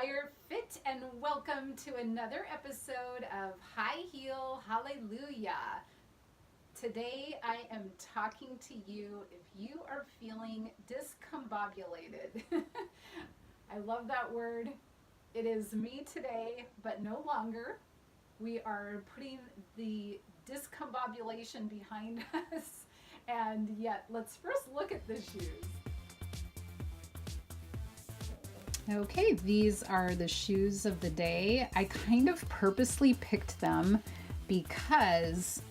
Fire Fit, and welcome to another episode of High Heel Hallelujah. Today I am talking to you if you are feeling discombobulated. I love that word. It is me today, but no longer. We are putting the discombobulation behind us, and yet let's first look at the shoes. Okay, these are the shoes of the day. I kind of purposely picked them because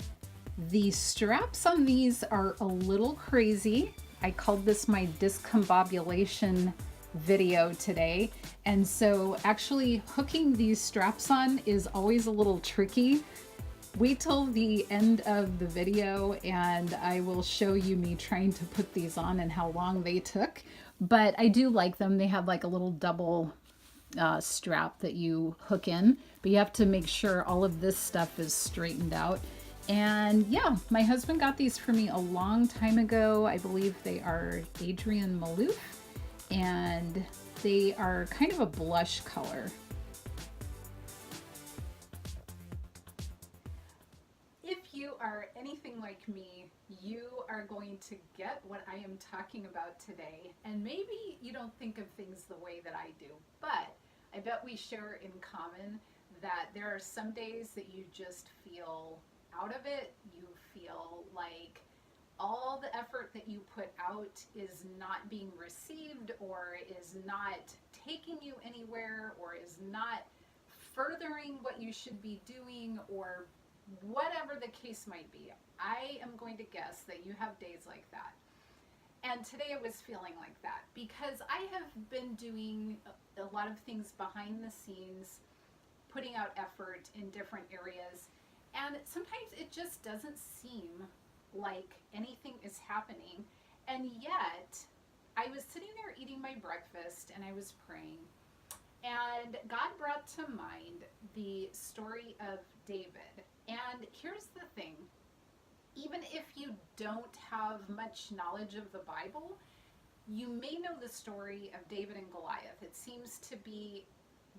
the straps on these are a little crazy. I called this my discombobulation video today. And so actually hooking these straps on is always a little tricky. Wait till the end of the video and I will show you me trying to put these on and how long they took. But I do like them. They have like a little double strap that you hook in, but you have to make sure all of this stuff is straightened out. And yeah, my husband got these for me a long time ago. I believe they are Adrian Malouf, and they are kind of a blush color. If you are anything like me, you are going to get what I am talking about today. And maybe you don't think of things the way that I do, but I bet we share in common that there are some days that you just feel out of it. You feel like all the effort that you put out is not being received, or is not taking you anywhere, or is not furthering what you should be doing, or whatever the case might be. I am going to guess that you have days like that. And today I was feeling like that because I have been doing a lot of things behind the scenes, putting out effort in different areas, and sometimes it just doesn't seem like anything is happening. And yet I was sitting there eating my breakfast and I was praying, and God brought to mind the story of David. And here's the thing, even if you don't have much knowledge of the Bible, you may know the story of David and Goliath. It seems to be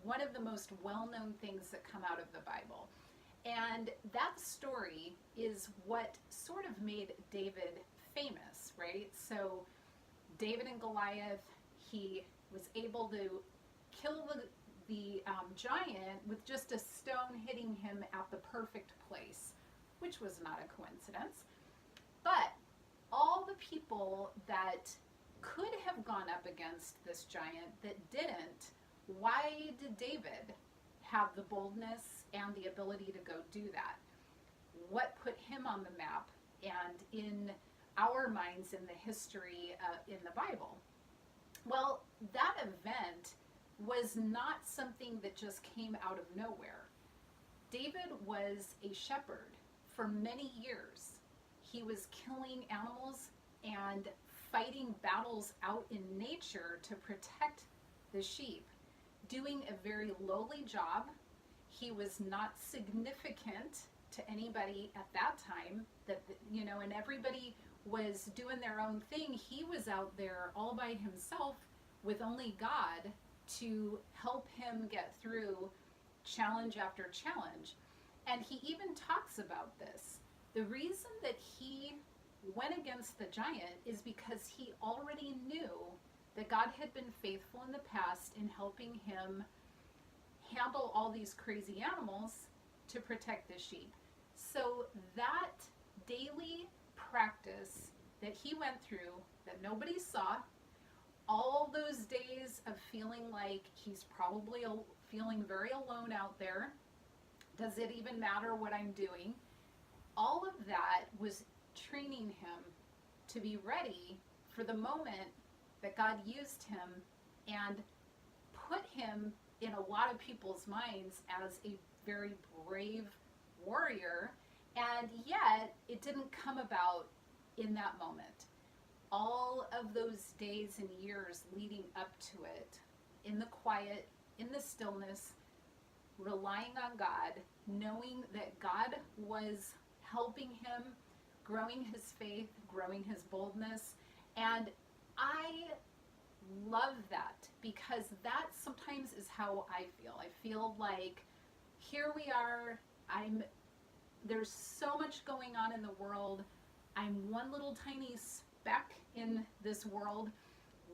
one of the most well-known things that come out of the Bible. And that story is what sort of made David famous, right? So David and Goliath, he was able to kill the giant with just a stone hitting him at the perfect place, which was not a coincidence. But all the people that could have gone up against this giant that didn't, why did David have the boldness and the ability to go do that? What put him on the map and in our minds in the history in the Bible? Well, that event was not something that just came out of nowhere. David was a shepherd for many years. He was killing animals and fighting battles out in nature to protect the sheep, doing a very lowly job. He was not significant to anybody at that time, and everybody was doing their own thing. He was out there all by himself with only God to help him get through challenge after challenge. And he even talks about this. The reason that he went against the giant is because he already knew that God had been faithful in the past in helping him handle all these crazy animals to protect the sheep. So that daily practice that he went through that nobody saw, all those days of feeling like he's probably feeling very alone out there, does it even matter what I'm doing? All of that was training him to be ready for the moment that God used him and put him in a lot of people's minds as a very brave warrior. And yet it didn't come about in that moment. All of those days and years leading up to it, in the quiet, in the stillness, relying on God, knowing that God was helping him, growing his faith, growing his boldness. And I love that, because that sometimes is how I feel. I feel like here we are, there's so much going on in the world. I'm one little tiny speck in this world.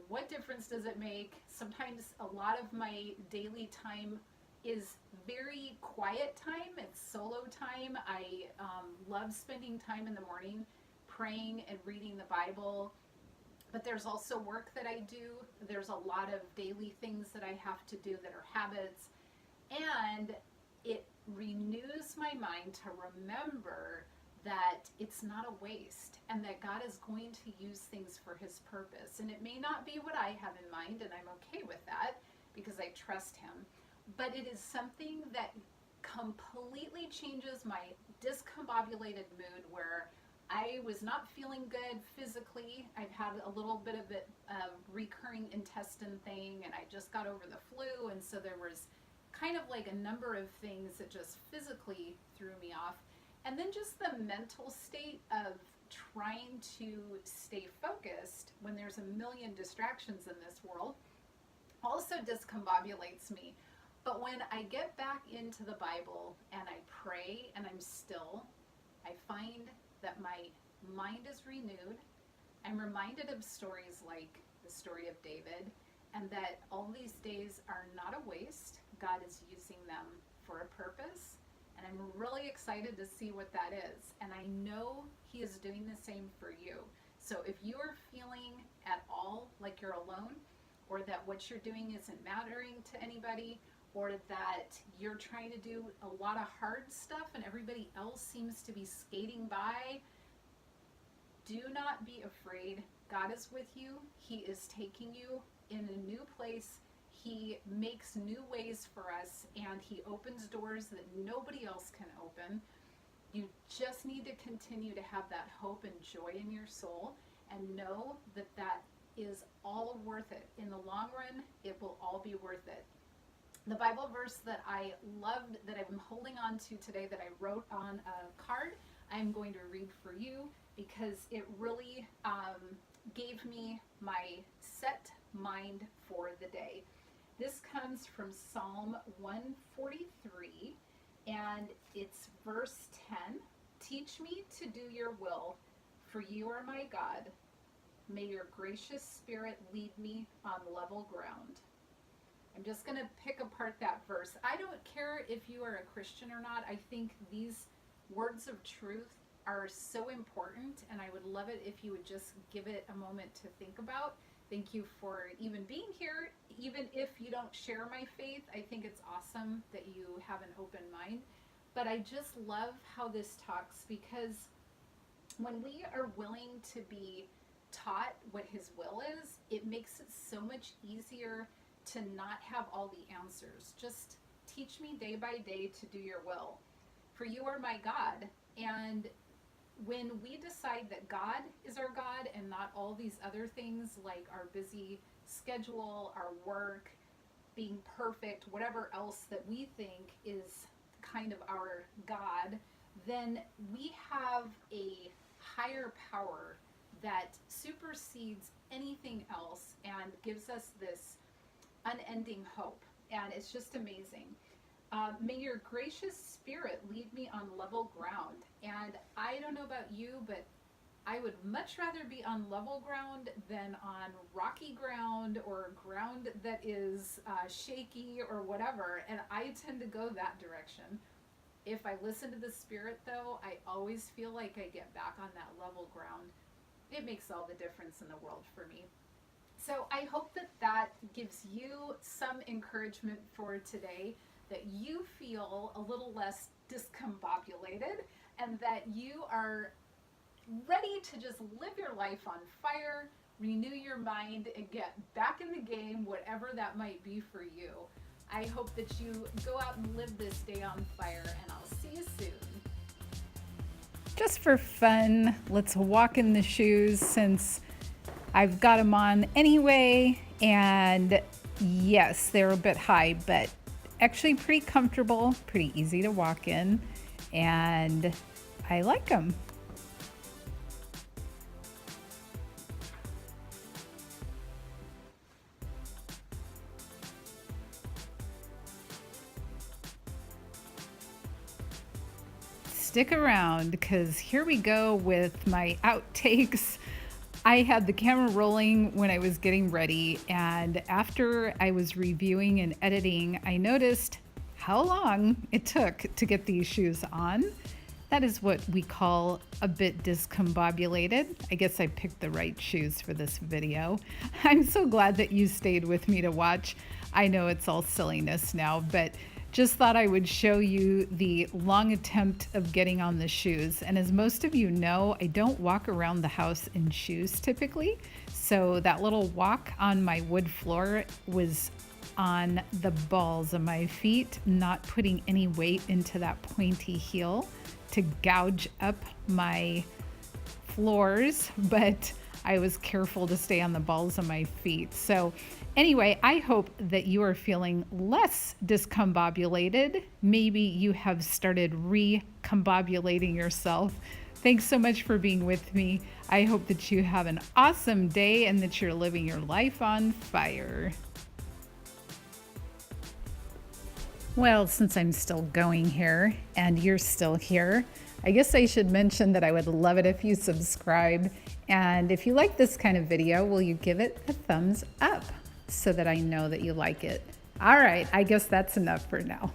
What difference does it make? Sometimes a lot of my daily time is very quiet time. It's solo time. I love spending time in the morning praying and reading the Bible. But there's also work that I do. There's a lot of daily things that I have to do that are habits. And it renews my mind to remember that it's not a waste and that God is going to use things for his purpose. And it may not be what I have in mind, and I'm okay with that because I trust him. But it is something that completely changes my discombobulated mood, where I was not feeling good physically. I've had a little bit of a recurring intestine thing, and I just got over the flu, and so there was kind of like a number of things that just physically threw me off. And then just the mental state of trying to stay focused when there's a million distractions in this world also discombobulates me. But when I get back into the Bible and I pray and I'm still, I find that my mind is renewed. I'm reminded of stories like the story of David, and that all these days are not a waste. God is using them for a purpose, and I'm really excited to see what that is. And I know he is doing the same for you. So if you are feeling at all like you're alone, or that what you're doing isn't mattering to anybody, or that you're trying to do a lot of hard stuff and everybody else seems to be skating by, do not be afraid. God is with you. He is taking you in a new place. He makes new ways for us, and he opens doors that nobody else can open. You just need to continue to have that hope and joy in your soul, and know that that is all worth it. In the long run, it will all be worth it. The Bible verse that I loved, that I'm holding on to today, that I wrote on a card, I'm going to read for you because it really gave me my set mind for the day. This comes from Psalm 143, and it's verse 10. Teach me to do your will, for you are my God. May your gracious spirit lead me on level ground. I'm just going to pick apart that verse. I don't care if you are a Christian or not. I think these words of truth are so important, and I would love it if you would just give it a moment to think about. Thank you for even being here. Even if you don't share my faith, I think it's awesome that you have an open mind. But I just love how this talks, because when we are willing to be taught what his will is, it makes it so much easier to not have all the answers. Just teach me day by day to do your will. For you are my God. And when we decide that God is our God and not all these other things like our busy schedule, our work, being perfect, whatever else that we think is kind of our God, then we have a higher power that supersedes anything else and gives us this unending hope. And it's just amazing. May your gracious spirit lead me on level ground. And I don't know about you, but I would much rather be on level ground than on rocky ground or ground that is shaky or whatever. And I tend to go that direction. If I listen to the Spirit, though, I always feel like I get back on that level ground. It makes all the difference in the world for me. So I hope that that gives you some encouragement for today, that you feel a little less discombobulated, and that you are ready to just live your life on fire, renew your mind, and get back in the game, whatever that might be for you. I hope that you go out and live this day on fire, and I'll see you soon. Just for fun, let's walk in the shoes since I've got them on anyway, and yes, they're a bit high, but actually pretty comfortable, pretty easy to walk in, and I like them. stick around because here we go with my outtakes. I had the camera rolling when I was getting ready, and after I was reviewing and editing, I noticed how long it took to get these shoes on. That is what we call a bit discombobulated. I guess I picked the right shoes for this video. I'm so glad that you stayed with me to watch. I know it's all silliness now, but just thought I would show you the long attempt of getting on the shoes. And as most of you know, I don't walk around the house in shoes typically. So that little walk on my wood floor was on the balls of my feet, not putting any weight into that pointy heel to gouge up my floors, but I was careful to stay on the balls of my feet. So anyway, I hope that you are feeling less discombobulated. Maybe you have started re-combobulating yourself. Thanks so much for being with me. I hope that you have an awesome day and that you're living your life on fire. Well, since I'm still going here and you're still here, I guess I should mention that I would love it if you subscribe. And if you like this kind of video, will you give it a thumbs up so that I know that you like it? All right, I guess that's enough for now.